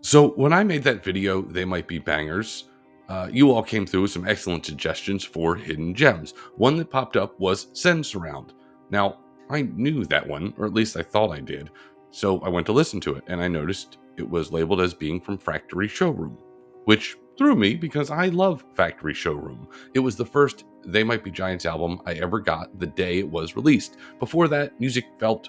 So when I made that video, They Might Be Bangers, you all came through with some excellent suggestions for hidden gems. One that popped up was Sensurround. Now, I knew that one, or at least I thought I did, so I went to listen to it, and I noticed it was labeled as being from Factory Showroom, which threw me because I love Factory Showroom. It was the first They Might Be Giants album I ever got the day it was released. Before that, music felt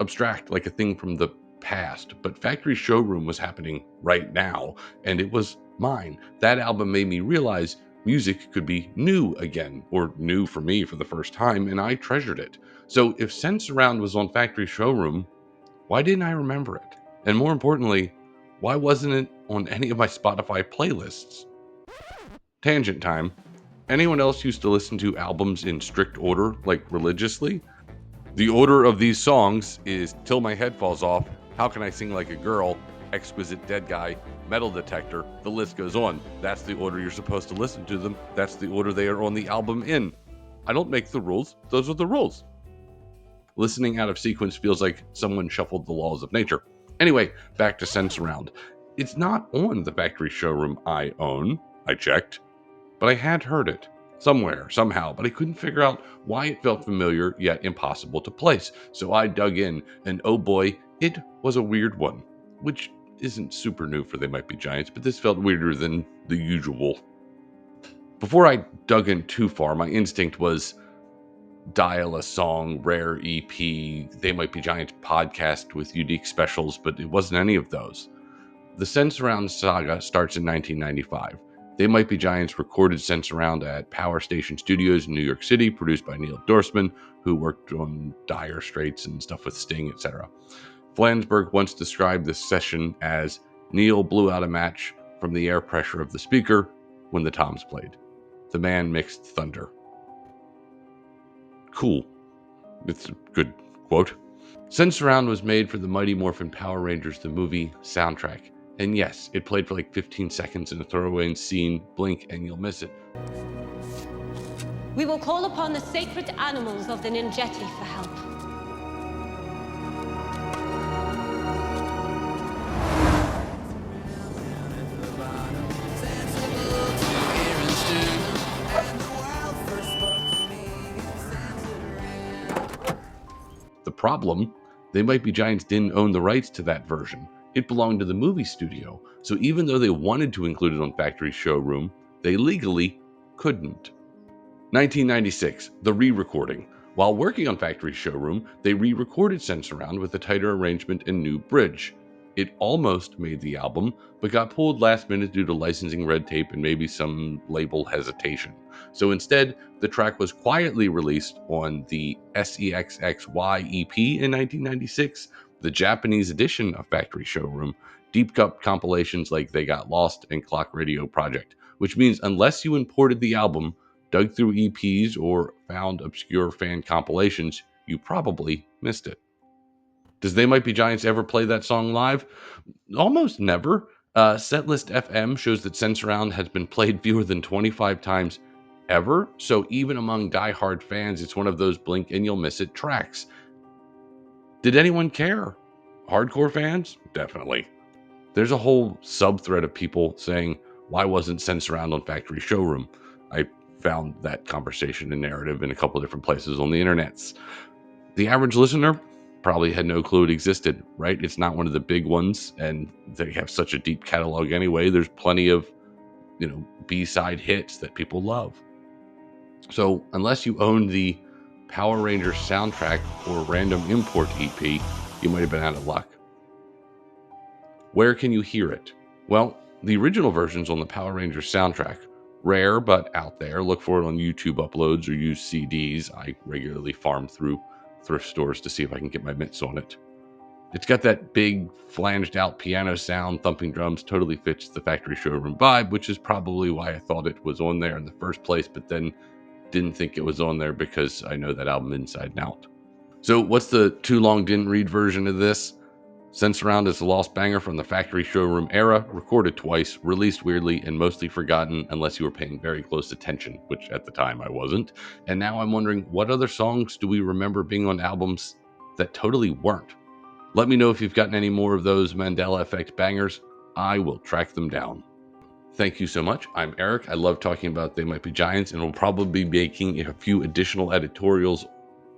abstract, like a thing from the past, but Factory Showroom was happening right now, and it was mine. That album made me realize music could be new again, or new for me for the first time, and I treasured it. So if Sensurround was on Factory Showroom, why didn't I remember it? And more importantly, why wasn't it on any of my Spotify playlists? Tangent time. Anyone else used to listen to albums in strict order, like religiously? The order of these songs is Till My Head Falls Off, How Can I Sing Like a Girl, Exquisite Dead Guy, Metal Detector, the list goes on. That's the order you're supposed to listen to them. That's the order they are on the album in. I don't make the rules, those are the rules. Listening out of sequence feels like someone shuffled the laws of nature. Anyway, back to Sensurround. It's not on the Factory Showroom I own. I checked, but I had heard it somewhere, somehow, but I couldn't figure out why it felt familiar yet impossible to place. So I dug in, and oh boy, it was a weird one, which isn't super new for They Might Be Giants, but this felt weirder than the usual. Before I dug in too far, my instinct was dial a song, rare EP, They Might Be Giants podcast with unique specials, but it wasn't any of those. The Sensurround saga starts in 1995. They Might Be Giants recorded Sensurround at Power Station Studios in New York City, produced by Neil Dorsman, who worked on Dire Straits and stuff with Sting, etc. Flansburgh once described this session as Neil blew out a match from the air pressure of the speaker when the toms played. The man mixed thunder. Cool. It's a good quote. Sensurround was made for the Mighty Morphin Power Rangers the movie soundtrack. And yes, it played for like 15 seconds in a throwaway scene. Blink and you'll miss it. We will call upon the sacred animals of the Ninjetti for help. The problem, They Might Be Giants didn't own the rights to that version. It belonged to the movie studio, so even though they wanted to include it on Factory Showroom, they legally couldn't. 1996, the re-recording. While working on Factory Showroom, they re-recorded Sensurround with a tighter arrangement and new bridge. It almost made the album, but got pulled last minute due to licensing red tape and maybe some label hesitation. So instead, the track was quietly released on the SEXXY EP in 1996, the Japanese edition of Factory Showroom, deep cut compilations like They Got Lost and Clock Radio Project, which means unless you imported the album, dug through EPs, or found obscure fan compilations, you probably missed it. Does They Might Be Giants ever play that song live? Almost never. Setlist FM shows that Sensurround has been played fewer than 25 times ever, so even among diehard fans, it's one of those blink and you'll miss it tracks. Did anyone care? Hardcore fans? Definitely. There's a whole subthread of people saying, why wasn't Sensurround on Factory Showroom? I found that conversation and narrative in a couple different places on the internets. The average listener probably had no clue it existed, right? It's not one of the big ones, and they have such a deep catalog anyway. There's plenty of, B-side hits that people love. So unless you own the Power Rangers soundtrack or random import EP, you might have been out of luck. Where can you hear it? Well, the original version's on the Power Rangers soundtrack. Rare, but out there. Look for it on YouTube uploads or use CDs. I regularly farm through thrift stores to see if I can get my mitts on it. It's got that big, flanged out piano sound, thumping drums, totally fits the Factory Showroom vibe, which is probably why I thought it was on there in the first place, but then didn't think it was on there because I know that album inside and out. So what's the too long didn't read version of this? Sensurround is a lost banger from the Factory Showroom era, recorded twice, released weirdly, and mostly forgotten unless you were paying very close attention, which at the time I wasn't. And now I'm wondering, what other songs do we remember being on albums that totally weren't? Let me know if you've gotten any more of those Mandela Effect bangers. I will track them down. Thank you so much. I'm Eric. I love talking about They Might Be Giants, and we'll probably be making a few additional editorials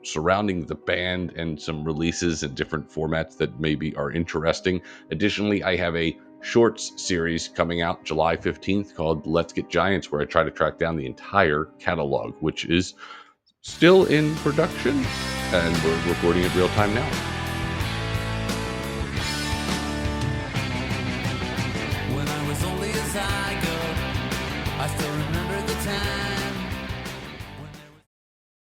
surrounding the band and some releases in different formats that maybe are interesting. Additionally, I have a shorts series coming out July 15th called Let's Get Giants, where I try to track down the entire catalog, which is still in production, and we're recording it real time now. When I was only a zygote, I still remember the time